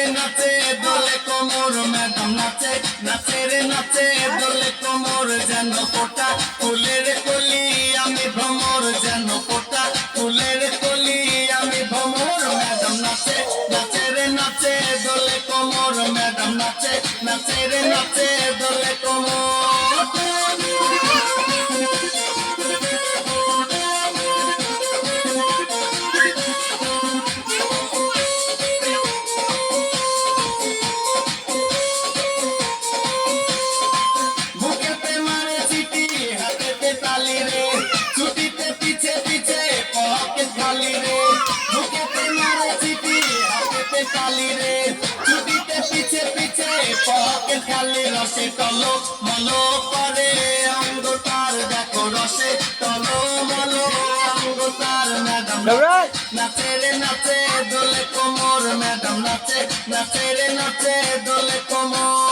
রে নাচে দোলে কোমর ম্যাডাম নাচে নাচে রে নাচে দোলে কোমর যেন ফোটা ফুলের কলি আমি ভ্রমর যেন ফোটা ফুলের কলি আমি ভ্রমর ম্যাডাম নাচে নাচে রে নাচে দোলে কোমর ম্যাডাম নাচে নাচে রে নাচে দোলে কোমর রসে টলো মলো করে অঙ্গ তার দেখো রসে টলো মলো অঙ্গ তার ম্যাডাম নাচে রে নাচে দোলে কোমর ম্যাডাম নাচে নাচে রে নাচে দোলে কোমর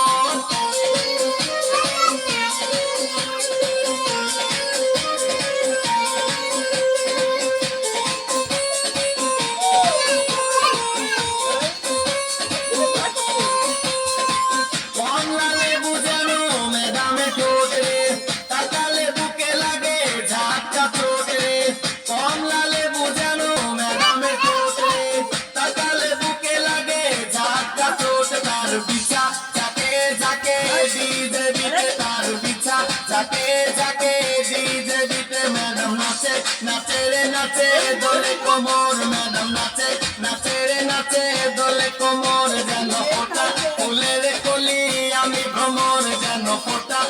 নাচে রে নাচে দোলে কোমর ম্যাডাম নাচে নাচে রে নাচে দোলে কোমর যেন ফোটা ফুলের কলি আমি ভ্রমর যেন ফোটা